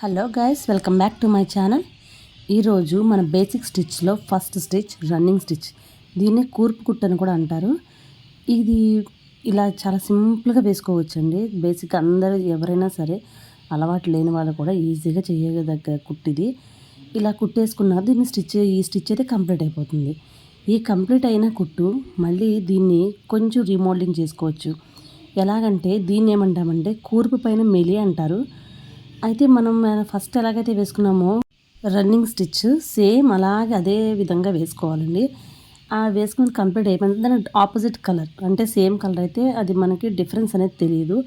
Hello guys, welcome back to my channel. ఈరోజు మన basic స్టిచ్లో ఫస్ట్ స్టిచ్ రన్నింగ్ స్టిచ్. దీన్ని కూర్పు కుట్టు అని కూడా అంటారు. ఇది ఇలా చాలా సింపుల్గా వేసుకోవచ్చండి. బేసిక్ అందరూ ఎవరైనా సరే అలవాటు లేని వాళ్ళు కూడా ఈజీగా చేయదగ్గ కుట్టిది. ఇలా కుట్టేసుకున్న దీన్ని ఈ స్టిచ్ అయితే కంప్లీట్ అయిపోతుంది. ఈ కంప్లీట్ అయిన కుట్టు మళ్ళీ దీన్ని కొంచెం రీమోడలింగ్ చేసుకోవచ్చు. ఎలాగంటే దీన్ని ఏమంటామంటే కూర్పు పైన మెలి అంటారు. అయితే మనం ఫస్ట్ ఎలాగైతే వేసుకున్నామో రన్నింగ్ స్టిచ్ సేమ్ అలాగే అదే విధంగా వేసుకోవాలండి. ఆ వేసుకుని కంప్లీట్ అయిపోయింది. దాని ఆపోజిట్ కలర్ అంటే సేమ్ కలర్ అయితే అది మనకి డిఫరెన్స్ అనేది తెలియదు.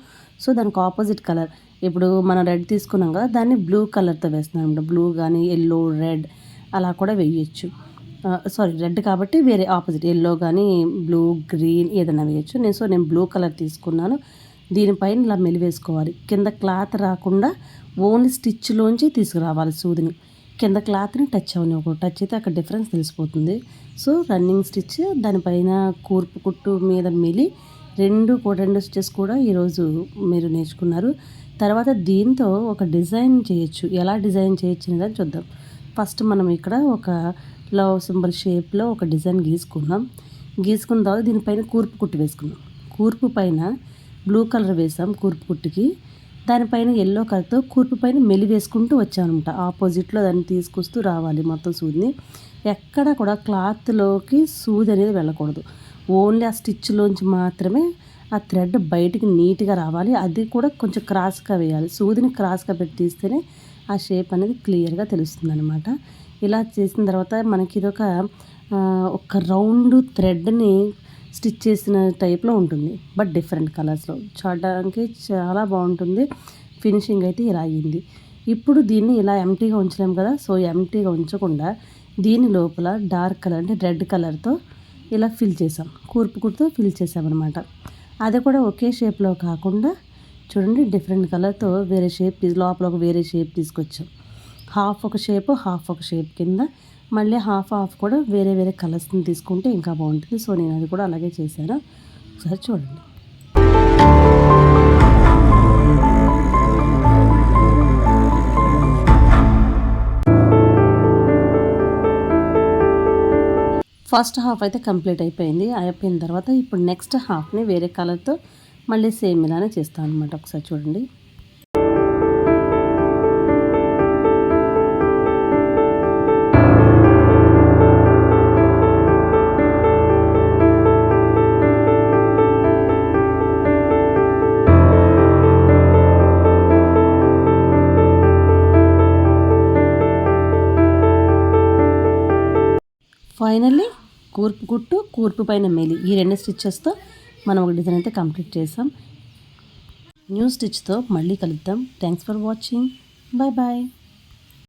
సో దానికి ఆపోజిట్ కలర్ ఇప్పుడు మనం రెడ్ తీసుకున్నాం కదా, దాన్ని బ్లూ కలర్తో వేస్తున్నాం అనమాట. బ్లూ కానీ ఎల్లో రెడ్ అలా కూడా వేయచ్చు. రెడ్ కాబట్టి వేరే ఆపోజిట్ ఎల్లో కానీ బ్లూ గ్రీన్ ఏదైనా వేయచ్చు. నేను బ్లూ కలర్ తీసుకున్నాను. దీనిపైన ఇలా మెలివేసుకోవాలి. కింద క్లాత్ రాకుండా ఓన్లీ స్టిచ్లోంచి తీసుకురావాలి సూదిని. కింద క్లాత్ని టచ్ అవ్వనివ్వకూడదు. టచ్ అయితే అక్కడ డిఫరెన్స్ తెలిసిపోతుంది. సో రన్నింగ్ స్టిచ్ దానిపైన కూర్పు కుట్టు మీద మెలి రెండు స్టిచెస్ కూడా ఈరోజు మీరు నేర్చుకున్నారు. తర్వాత దీంతో ఒక డిజైన్ చేయొచ్చు. ఎలా డిజైన్ చేయొచ్చు అనేది చూద్దాం. ఫస్ట్ మనం ఇక్కడ ఒక లవ్ సింబల్ షేప్లో ఒక డిజైన్ గీసుకున్న తర్వాత దీనిపైన కూర్పు కుట్టు వేసుకున్నాం. కూర్పు పైన బ్లూ కలర్ వేసాం కూర్పు కుట్టుకి. దానిపైన ఎల్లో కలర్తో కూర్పు పైన మెలి వేసుకుంటూ వచ్చామన్నమాట. ఆపోజిట్లో దాన్ని తీసుకొస్తూ రావాలి మొత్తం సూదిని. ఎక్కడ కూడా క్లాత్లోకి సూది అనేది వెళ్ళకూడదు. ఓన్లీ ఆ స్టిచ్లోంచి మాత్రమే ఆ థ్రెడ్ బయటికి నీట్గా రావాలి. అది కూడా కొంచెం క్రాస్గా వేయాలి. సూదిని క్రాస్గా పెట్టి తీస్తేనే ఆ షేప్ అనేది క్లియర్గా తెలుస్తుంది అనమాట. ఇలా చేసిన తర్వాత మనకి ఇదొక ఒక రౌండ్ థ్రెడ్ని స్టిచ్ చేసిన టైప్లో ఉంటుంది, బట్ డిఫరెంట్ కలర్స్లో. చూడడానికి చాలా బాగుంటుంది. ఫినిషింగ్ అయితే ఇలా అయ్యింది. ఇప్పుడు దీన్ని ఇలా ఎంటీగా ఉంచలేం కదా, సో ఎంటీగా ఉంచకుండా దీని లోపల డార్క్ కలర్ అంటే రెడ్ కలర్తో ఇలా ఫిల్ చేసాం. కూర్పు కుట్టుతో ఫిల్ చేసామన్నమాట. అది కూడా ఒకే షేప్లో కాకుండా చూడండి డిఫరెంట్ కలర్తో వేరే షేప్ లోపల ఒక వేరే షేప్ తీసుకొచ్చాం. హాఫ్ ఒక షేప్ కింద మళ్ళీ హాఫ్ కూడా వేరే వేరే కలర్స్ని తీసుకుంటే ఇంకా బాగుంటుంది. సో నేను అది కూడా అలాగే చేశాను. ఒకసారి చూడండి. ఫస్ట్ హాఫ్ అయితే కంప్లీట్ అయిపోయిన తర్వాత ఇప్పుడు నెక్స్ట్ హాఫ్ని వేరే కలర్తో మళ్ళీ సేమ్ ఇలానే చేస్తాను అనమాట. ఒకసారి చూడండి. ఫైనల్లీ కూర్పు పైన మెలి ఈ రెండు స్టిచ్చెస్తో మనం ఒక డిజైన్ అయితే కంప్లీట్ చేసాం. న్యూ స్టిచ్తో మళ్ళీ కలుద్దాం. Thanks for watching. Bye bye.